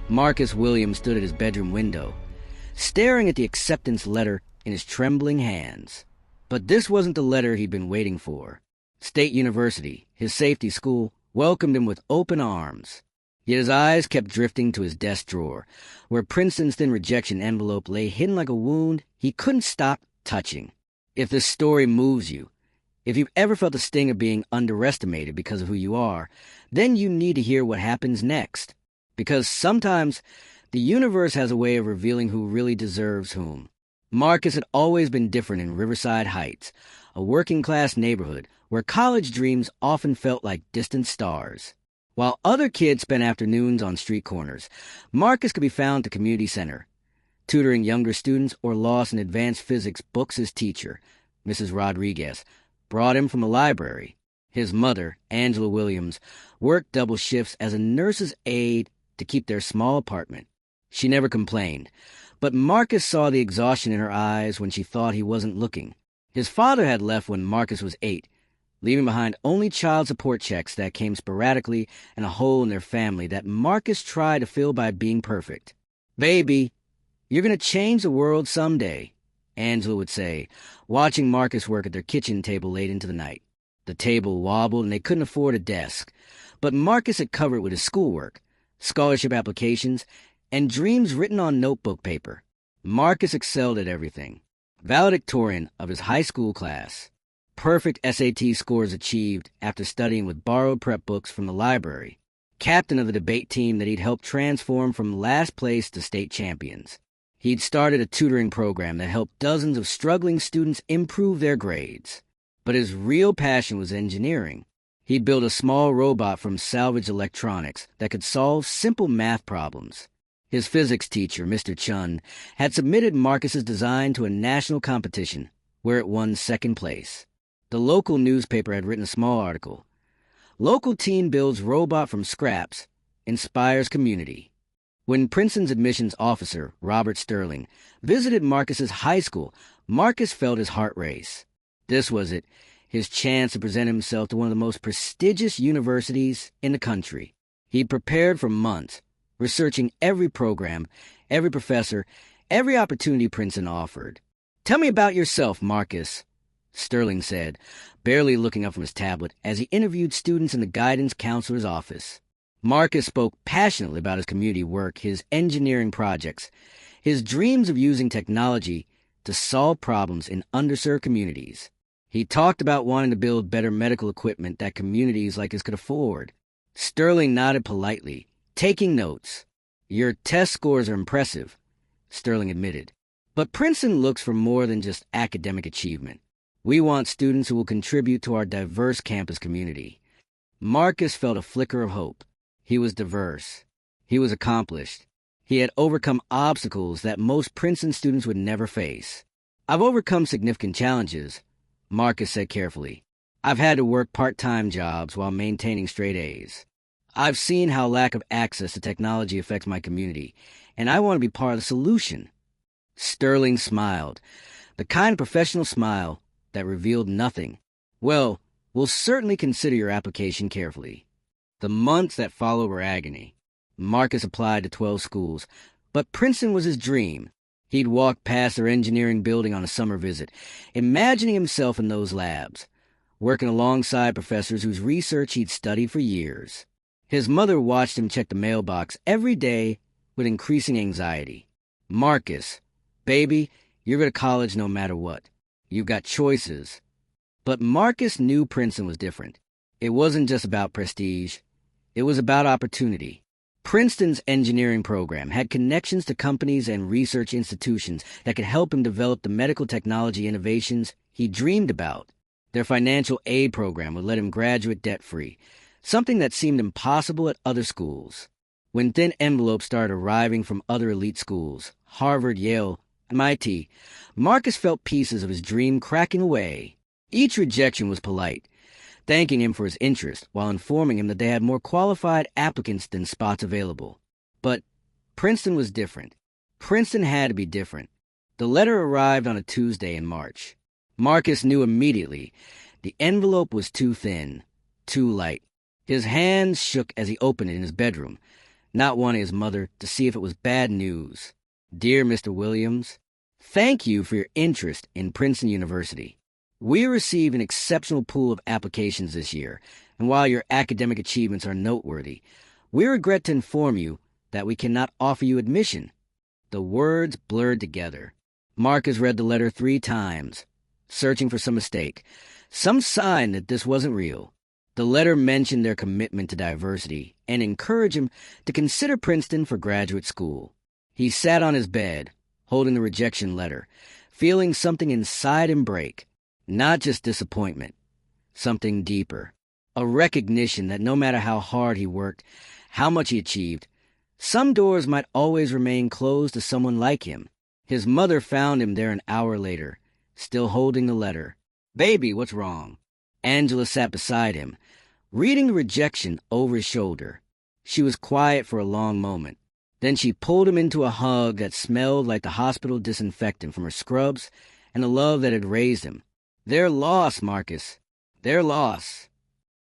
Marcus Williams stood at his bedroom window, staring at the acceptance letter in his trembling hands. But this wasn't the letter he'd been waiting for. State University, his safety school, welcomed him with open arms. Yet his eyes kept drifting to his desk drawer, where Princeton's thin rejection envelope lay hidden like a wound he couldn't stop touching. If this story moves you, if you've ever felt the sting of being underestimated because of who you are, then you need to hear what happens next. Because sometimes the universe has a way of revealing who really deserves whom. Marcus had always been different in Riverside Heights, a working-class neighborhood where college dreams often felt like distant stars. While other kids spent afternoons on street corners, Marcus could be found at the community center, tutoring younger students or lost in advanced physics books. His teacher, Mrs. Rodriguez, brought him from the library. His mother, Angela Williams, worked double shifts as a nurse's aide to keep their small apartment. She never complained, but Marcus saw the exhaustion in her eyes when she thought he wasn't looking. His father had left when Marcus was 8, leaving behind only child support checks that came sporadically and a hole in their family that Marcus tried to fill by being perfect. "Baby, you're going to change the world someday," Angela would say, watching Marcus work at their kitchen table late into the night. The table wobbled and they couldn't afford a desk, but Marcus had covered with his schoolwork, scholarship applications, and dreams written on notebook paper. Marcus excelled at everything. Valedictorian of his high school class. Perfect SAT scores achieved after studying with borrowed prep books from the library. Captain of the debate team that he'd helped transform from last place to state champions. He'd started a tutoring program that helped dozens of struggling students improve their grades. But his real passion was engineering. He'd built a small robot from salvaged electronics that could solve simple math problems. His physics teacher, Mr. Chun, had submitted Marcus's design to a national competition, where it won second place. The local newspaper had written a small article. "Local teen builds robot from scraps, inspires community." When Princeton's admissions officer, Robert Sterling, visited Marcus's high school, Marcus felt his heart race. This was it, his chance to present himself to one of the most prestigious universities in the country. He'd prepared for months, researching every program, every professor, every opportunity Princeton offered. "Tell me about yourself, Marcus," Sterling said, barely looking up from his tablet as he interviewed students in the guidance counselor's office. Marcus spoke passionately about his community work, his engineering projects, his dreams of using technology to solve problems in underserved communities. He talked about wanting to build better medical equipment that communities like his could afford. Sterling nodded politely, taking notes. "Your test scores are impressive," Sterling admitted. "But Princeton looks for more than just academic achievement. We want students who will contribute to our diverse campus community." Marcus felt a flicker of hope. He was diverse. He was accomplished. He had overcome obstacles that most Princeton students would never face. "I've overcome significant challenges," Marcus said carefully. "I've had to work part-time jobs while maintaining straight A's. I've seen how lack of access to technology affects my community, and I want to be part of the solution." Sterling smiled, the kind of professional smile that revealed nothing. "Well, we'll certainly consider your application carefully." The months that followed were agony. Marcus applied to 12 schools, but Princeton was his dream. He'd walk past their engineering building on a summer visit, imagining himself in those labs, working alongside professors whose research he'd studied for years. His mother watched him check the mailbox every day with increasing anxiety. "Marcus, baby, you're going to college no matter what. You've got choices." But Marcus knew Princeton was different. It wasn't just about prestige. It was about opportunity. Princeton's engineering program had connections to companies and research institutions that could help him develop the medical technology innovations he dreamed about. Their financial aid program would let him graduate debt-free, something that seemed impossible at other schools. When thin envelopes started arriving from other elite schools, Harvard, Yale, MIT, Marcus felt pieces of his dream cracking away. Each rejection was polite, thanking him for his interest while informing him that they had more qualified applicants than spots available. But Princeton was different. Princeton had to be different. The letter arrived on a Tuesday in March. Marcus knew immediately the envelope was too thin, too light. His hands shook as he opened it in his bedroom, not wanting his mother to see if it was bad news. Dear Mr. Williams, thank you for your interest in Princeton University. We received an exceptional pool of applications this year, and while your academic achievements are noteworthy, we regret to inform you that we cannot offer you admission. The words blurred together. Marcus read the letter 3 times, searching for some mistake, some sign that this wasn't real. The letter mentioned their commitment to diversity and encouraged him to consider Princeton for graduate school. He sat on his bed, holding the rejection letter, feeling something inside him break. Not just disappointment, something deeper. A recognition that no matter how hard he worked, how much he achieved, some doors might always remain closed to someone like him. His mother found him there an hour later, still holding the letter. "Baby, what's wrong?" Angela sat beside him, reading the rejection over his shoulder. She was quiet for a long moment. Then she pulled him into a hug that smelled like the hospital disinfectant from her scrubs and the love that had raised him. "They're lost, Marcus. They're lost."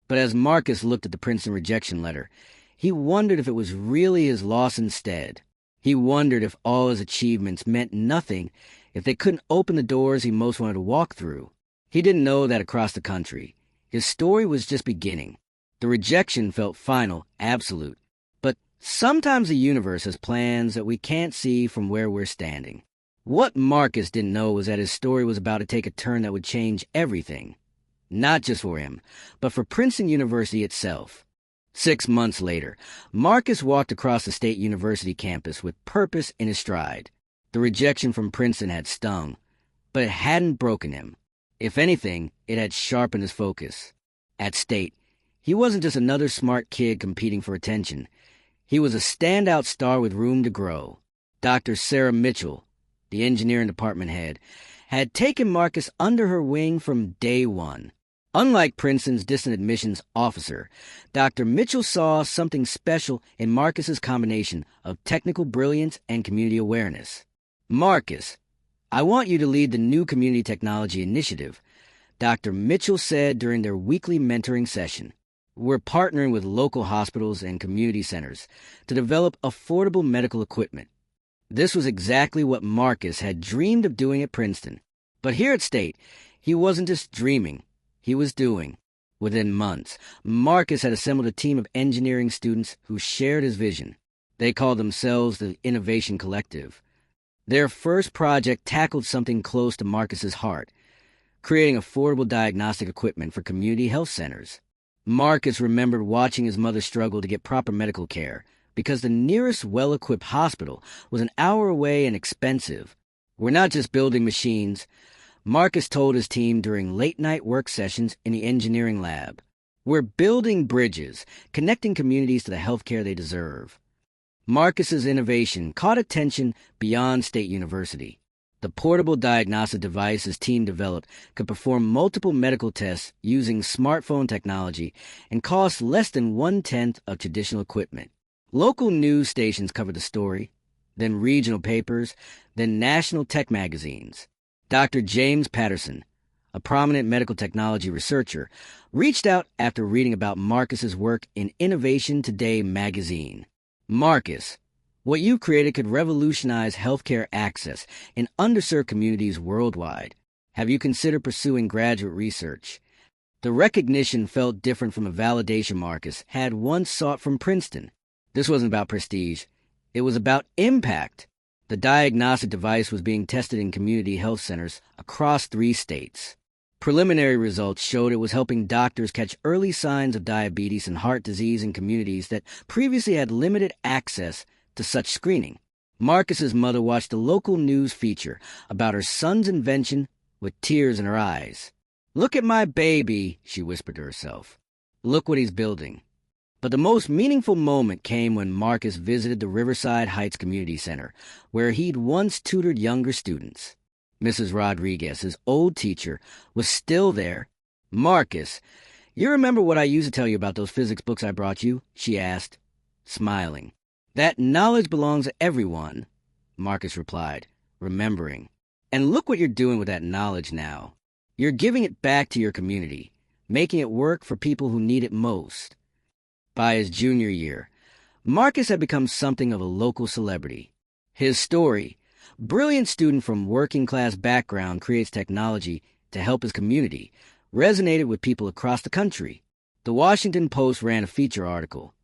But as Marcus looked at the Princeton rejection letter, he wondered if it was really his loss instead. He wondered if all his achievements meant nothing if they couldn't open the doors he most wanted to walk through. He didn't know that across the country, his story was just beginning. The rejection felt final, absolute. But sometimes the universe has plans that we can't see from where we're standing. What Marcus didn't know was that his story was about to take a turn that would change everything. Not just for him, but for Princeton University itself. 6 months later, Marcus walked across the State University campus with purpose in his stride. The rejection from Princeton had stung, but it hadn't broken him. If anything, it had sharpened his focus. At State, he wasn't just another smart kid competing for attention. He was a standout star with room to grow. Dr. Sarah Mitchell, the engineering department head, had taken Marcus under her wing from day one. Unlike Princeton's distant admissions officer, Dr. Mitchell saw something special in Marcus's combination of technical brilliance and community awareness. "Marcus, I want you to lead the new community technology initiative," Dr. Mitchell said during their weekly mentoring session. "We're partnering with local hospitals and community centers to develop affordable medical equipment." This was exactly what Marcus had dreamed of doing at Princeton. But here at State, he wasn't just dreaming. He was doing. Within months, Marcus had assembled a team of engineering students who shared his vision. They called themselves the Innovation Collective. Their first project tackled something close to Marcus's heart, creating affordable diagnostic equipment for community health centers. Marcus remembered watching his mother struggle to get proper medical care because the nearest well-equipped hospital was an hour away and expensive. "We're not just building machines," Marcus told his team during late-night work sessions in the engineering lab. "We're building bridges, connecting communities to the healthcare they deserve." Marcus's innovation caught attention beyond State University. The portable diagnostic device his team developed could perform multiple medical tests using smartphone technology and cost less than 1/10 of traditional equipment. Local news stations covered the story, then regional papers, then national tech magazines. Dr. James Patterson, a prominent medical technology researcher, reached out after reading about Marcus's work in Innovation Today magazine. "Marcus, what you created could revolutionize healthcare access in underserved communities worldwide. Have you considered pursuing graduate research?" The recognition felt different from a validation Marcus had once sought from Princeton. This wasn't about prestige. It was about impact. The diagnostic device was being tested in community health centers across 3 states. Preliminary results showed it was helping doctors catch early signs of diabetes and heart disease in communities that previously had limited access to such screening. Marcus's mother watched a local news feature about her son's invention with tears in her eyes. "Look at my baby," she whispered to herself. "Look what he's building." But the most meaningful moment came when Marcus visited the Riverside Heights Community Center, where he'd once tutored younger students. Mrs. Rodriguez, his old teacher, was still there. "Marcus, you remember what I used to tell you about those physics books I brought you?" she asked, smiling. "That knowledge belongs to everyone," Marcus replied, remembering. "And look what you're doing with that knowledge now. You're giving it back to your community, making it work for people who need it most." By his junior year, Marcus had become something of a local celebrity. His story, brilliant student from working-class background creates technology to help his community, resonated with people across the country. The Washington Post ran a feature article,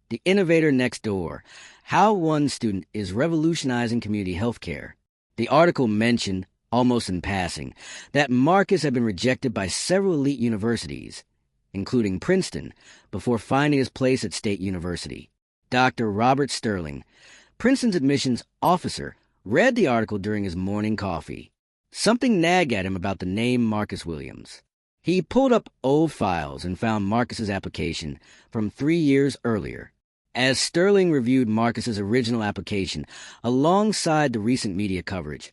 "The Innovator Next Door: How One Student is Revolutionizing Community Healthcare." The article mentioned, almost in passing, that Marcus had been rejected by several elite universities, including Princeton, before finding his place at State University. Dr. Robert Sterling, Princeton's admissions officer, read the article during his morning coffee. Something nagged at him about the name Marcus Williams. He pulled up old files and found Marcus's application from 3 years earlier. As Sterling reviewed Marcus's original application alongside the recent media coverage,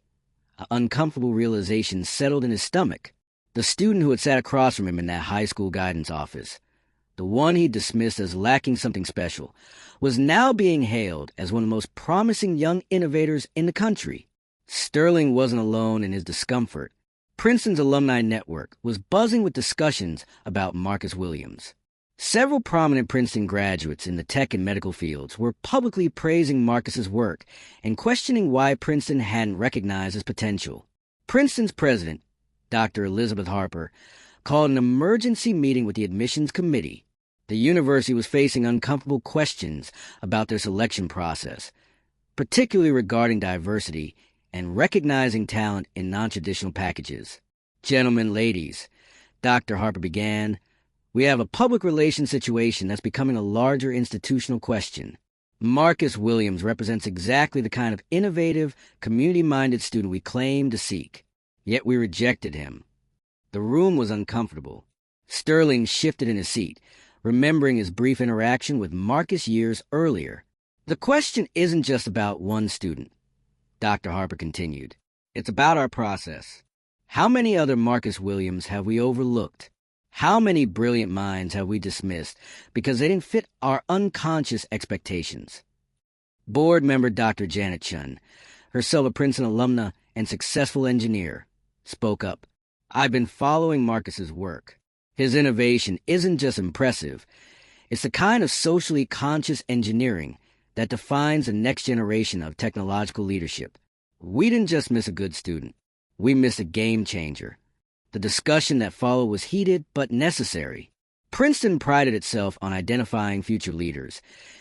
an uncomfortable realization settled in his stomach. The student who had sat across from him in that high school guidance office, the one he dismissed as lacking something special, was now being hailed as one of the most promising young innovators in the country. Sterling wasn't alone in his discomfort. Princeton's alumni network was buzzing with discussions about Marcus Williams. Several prominent Princeton graduates in the tech and medical fields were publicly praising Marcus's work and questioning why Princeton hadn't recognized his potential. Princeton's president, Dr. Elizabeth Harper, called an emergency meeting with the admissions committee. The university was facing uncomfortable questions about their selection process, particularly regarding diversity and recognizing talent in non-traditional packages. "Gentlemen, ladies," Dr. Harper began, "we have a public relations situation that's becoming a larger institutional question. Marcus Williams represents exactly the kind of innovative, community-minded student we claim to seek. Yet we rejected him." The room was uncomfortable. Sterling shifted in his seat, remembering his brief interaction with Marcus years earlier. "The question isn't just about one student," Dr. Harper continued. "It's about our process. How many other Marcus Williams have we overlooked? How many brilliant minds have we dismissed because they didn't fit our unconscious expectations?" Board member Dr. Janet Chun, herself a Princeton alumna and successful engineer, spoke up. "I've been following Marcus's work. His innovation isn't just impressive. It's the kind of socially conscious engineering that defines the next generation of technological leadership. We didn't just miss a good student. We missed a game changer." The discussion that followed was heated but necessary. Princeton prided itself on identifying future leaders,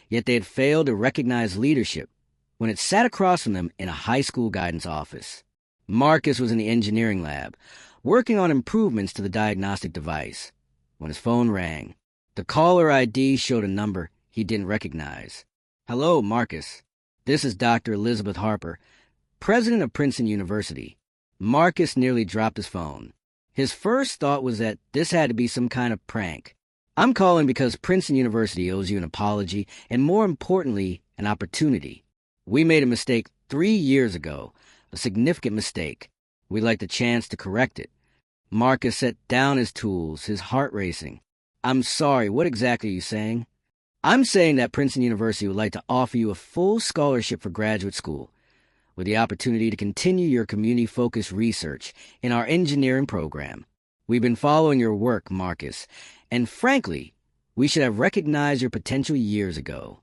yet they had failed to recognize leadership when it sat across from them in a high school guidance office. Marcus was in the engineering lab, working on improvements to the diagnostic device, when his phone rang. The caller ID showed a number he didn't recognize. "Hello, Marcus. This is Dr. Elizabeth Harper, president of Princeton University." Marcus nearly dropped his phone. His first thought was that this had to be some kind of prank. "I'm calling because Princeton University owes you an apology and, more importantly, an opportunity. We made a mistake 3 years ago, a significant mistake. We'd like the chance to correct it." Marcus set down his tools, his heart racing. "I'm sorry, what exactly are you saying?" "I'm saying that Princeton University would like to offer you a full scholarship for graduate school, with the opportunity to continue your community-focused research in our engineering program. We've been following your work, Marcus, and frankly, we should have recognized your potential years ago."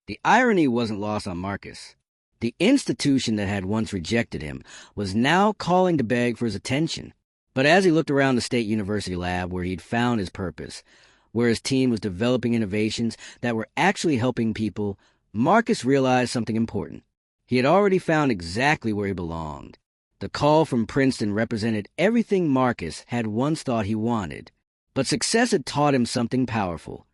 The irony wasn't lost on Marcus. The institution that had once rejected him was now calling to beg for his attention. But as he looked around the State University lab where he'd found his purpose, where his team was developing innovations that were actually helping people, Marcus realized something important. He had already found exactly where he belonged. The call from Princeton represented everything Marcus had once thought he wanted. But success had taught him something powerful.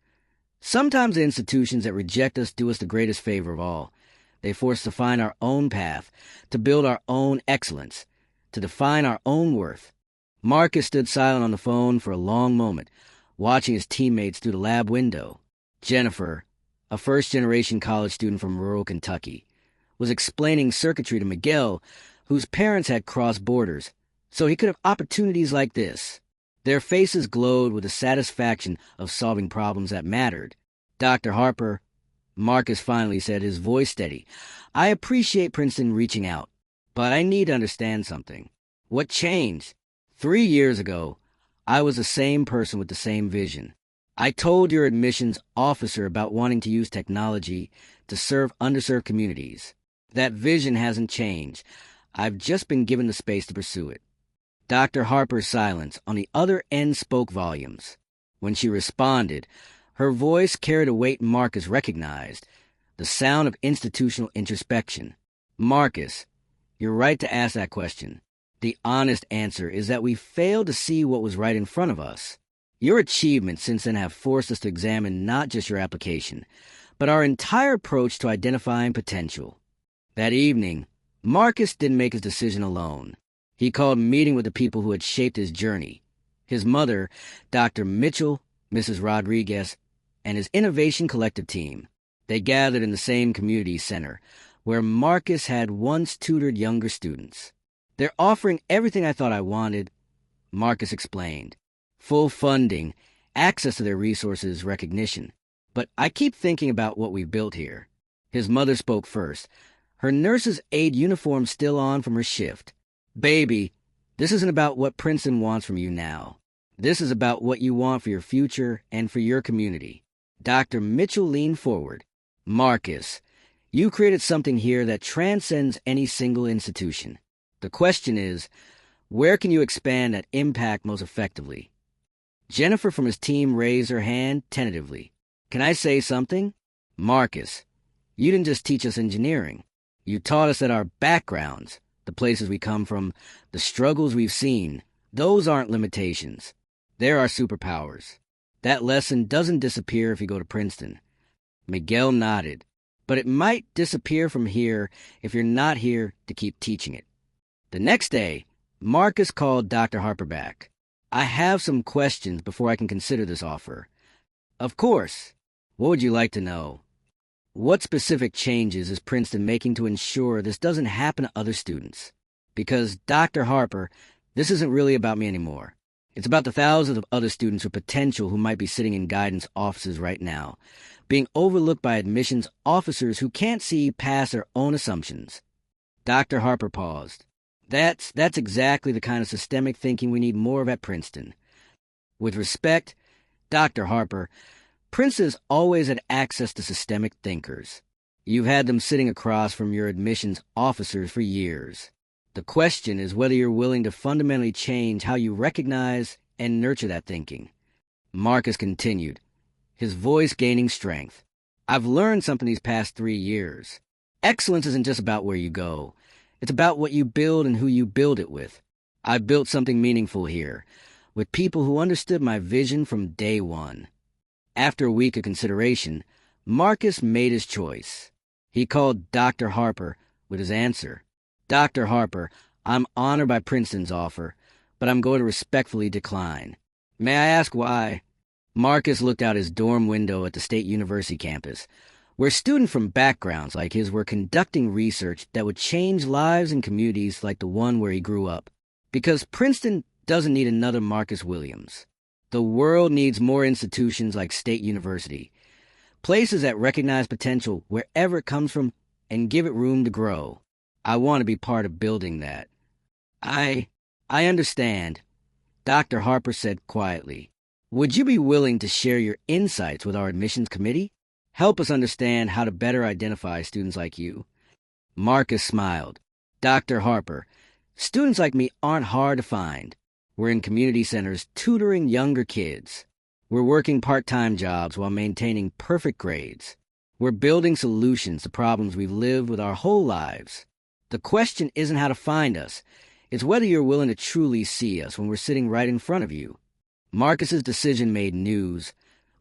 Sometimes the institutions that reject us do us the greatest favor of all. They force us to find our own path, to build our own excellence, to define our own worth. Marcus stood silent on the phone for a long moment, watching his teammates through the lab window. Jennifer, a first-generation college student from rural Kentucky, was explaining circuitry to Miguel, whose parents had crossed borders, so he could have opportunities like this. Their faces glowed with the satisfaction of solving problems that mattered. "Dr. Harper," Marcus finally said, his voice steady, "I appreciate Princeton reaching out, but I need to understand something. What changed? 3 years ago, I was the same person with the same vision. I told your admissions officer about wanting to use technology to to serve underserved communities. That vision hasn't changed. I've just been given the space to pursue it. Dr. Harper's silence on the other end spoke volumes. When she responded, her voice carried a weight Marcus recognized, the sound of institutional introspection. Marcus, you're right to ask that question. The honest answer is that we failed to see what was right in front of us. Your achievements since then have forced us to examine not just your application, but our entire approach to identifying potential. That evening, Marcus didn't make his decision alone. He called a meeting with the people who had shaped his journey. His mother, Dr. Mitchell, Mrs. Rodriguez, and his Innovation Collective team. They gathered in the same community center, where Marcus had once tutored younger students. They're offering everything I thought I wanted, Marcus explained. Full funding, access to their resources, recognition. But I keep thinking about what we've built here. His mother spoke first, her nurse's aide uniform still on from her shift. Baby, this isn't about what Princeton wants from you now. This is about what you want for your future and for your community. Dr. Mitchell leaned forward. Marcus, you created something here that transcends any single institution. The question is, where can you expand that impact most effectively? Jennifer from his team raised her hand tentatively. Can I say something? Marcus, you didn't just teach us engineering. You taught us that our backgrounds, the places we come from, the struggles we've seen, those aren't limitations. They're our superpowers. That lesson doesn't disappear if you go to Princeton. Miguel nodded. But it might disappear from here if you're not here to keep teaching it. The next day, Marcus called Dr. Harper back. I have some questions before I can consider this offer. Of course. What would you like to know? What specific changes is Princeton making to ensure this doesn't happen to other students? Because, Dr. Harper, this isn't really about me anymore. It's about the thousands of other students with potential who might be sitting in guidance offices right now, being overlooked by admissions officers who can't see past their own assumptions. Dr. Harper paused. That's exactly the kind of systemic thinking we need more of at Princeton. With respect, Dr. Harper, Princeton has always had access to systemic thinkers. You've had them sitting across from your admissions officers for years. The question is whether you're willing to fundamentally change how you recognize and nurture that thinking. Marcus continued, his voice gaining strength. I've learned something these past 3 years. Excellence isn't just about where you go. It's about what you build and who you build it with. I've built something meaningful here, with people who understood my vision from day one. After a week of consideration, Marcus made his choice. He called Dr. Harper with his answer. Dr. Harper, I'm honored by Princeton's offer, but I'm going to respectfully decline. May I ask why? Marcus looked out his dorm window at the State University campus, where students from backgrounds like his were conducting research that would change lives in communities like the one where he grew up. Because Princeton doesn't need another Marcus Williams. The world needs more institutions like State University, places that recognize potential wherever it comes from and give it room to grow. I want to be part of building that. I understand, Dr. Harper said quietly. Would you be willing to share your insights with our admissions committee? Help us understand how to better identify students like you. Marcus smiled. Dr. Harper, students like me aren't hard to find. We're in community centers tutoring younger kids. We're working part-time jobs while maintaining perfect grades. We're building solutions to problems we've lived with our whole lives. The question isn't how to find us. It's whether you're willing to truly see us when we're sitting right in front of you. Marcus's decision made news,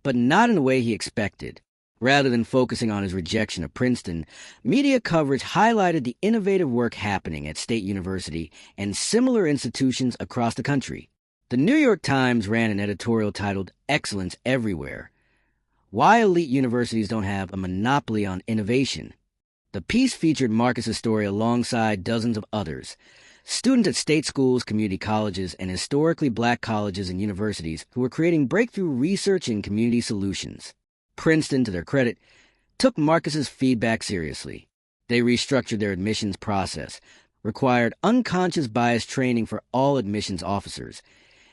but not in the way he expected. Rather than focusing on his rejection of Princeton, media coverage highlighted the innovative work happening at State University and similar institutions across the country. The New York Times ran an editorial titled Excellence Everywhere. Why elite universities don't have a monopoly on innovation. The piece featured Marcus's story alongside dozens of others, students at state schools, community colleges, and historically black colleges and universities who were creating breakthrough research and community solutions. Princeton, to their credit, took Marcus's feedback seriously. They restructured their admissions process, required unconscious bias training for all admissions officers,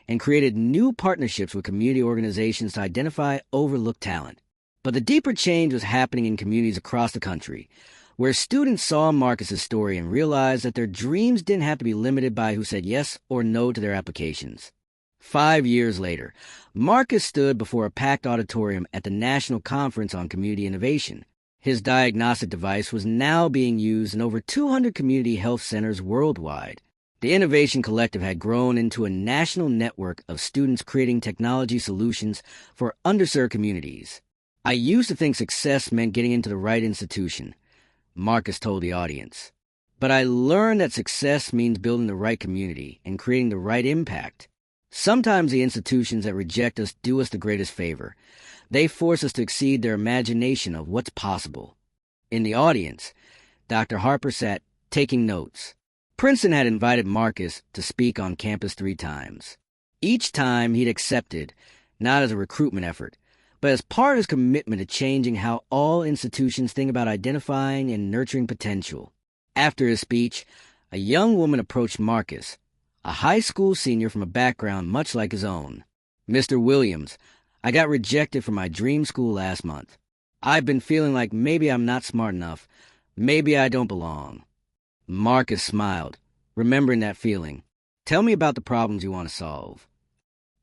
and created new partnerships with community organizations to identify overlooked talent. But the deeper change was happening in communities across the country, where students saw Marcus's story and realized that their dreams didn't have to be limited by who said yes or no to their applications. 5 years later, Marcus stood before a packed auditorium at the National Conference on Community Innovation. His diagnostic device was now being used in over 200 community health centers worldwide. The Innovation Collective had grown into a national network of students creating technology solutions for underserved communities. I used to think success meant getting into the right institution, Marcus told the audience. But I learned that success means building the right community and creating the right impact. Sometimes the institutions that reject us do us the greatest favor. They force us to exceed their imagination of what's possible. In the audience, Dr. Harper sat taking notes. Princeton had invited Marcus to speak on campus 3 times. Each time he'd accepted, not as a recruitment effort, but as part of his commitment to changing how all institutions think about identifying and nurturing potential. After his speech, a young woman approached Marcus, a high school senior from a background much like his own. "Mr. Williams, I got rejected from my dream school last month. I've been feeling like maybe I'm not smart enough, maybe I don't belong." Marcus smiled, remembering that feeling. "Tell me about the problems you want to solve."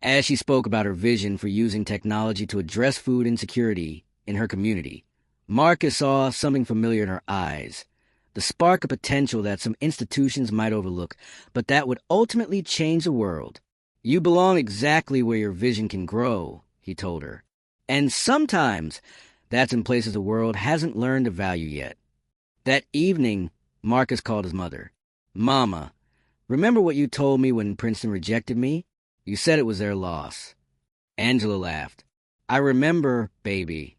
As she spoke about her vision for using technology to address food insecurity in her community, Marcus saw something familiar in her eyes, the spark of potential that some institutions might overlook, but that would ultimately change the world. "You belong exactly where your vision can grow," he told her. "And sometimes that's in places the world hasn't learned to value yet." That evening, Marcus called his mother. "Mama, remember what you told me when Princeton rejected me? You said it was their loss." Angela laughed. "I remember, baby.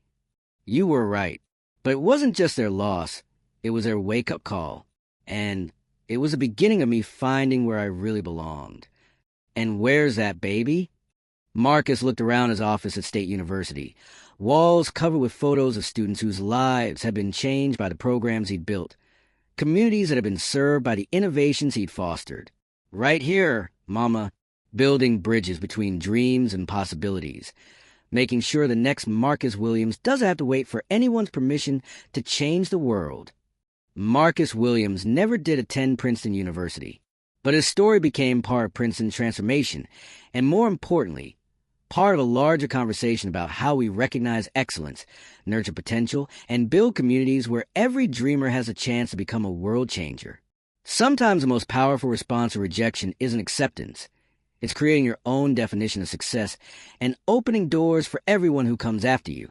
You were right. But it wasn't just their loss. It was their wake-up call. And it was the beginning of me finding where I really belonged." "And where's that, baby?" Marcus looked around his office at State University, walls covered with photos of students whose lives had been changed by the programs he'd built, communities that had been served by the innovations he'd fostered. "Right here, Mama, building bridges between dreams and possibilities, making sure the next Marcus Williams doesn't have to wait for anyone's permission to change the world." Marcus Williams never did attend Princeton University, but his story became part of Princeton's transformation, and more importantly, part of a larger conversation about how we recognize excellence, nurture potential, and build communities where every dreamer has a chance to become a world changer. Sometimes the most powerful response to rejection isn't acceptance. It's creating your own definition of success and opening doors for everyone who comes after you.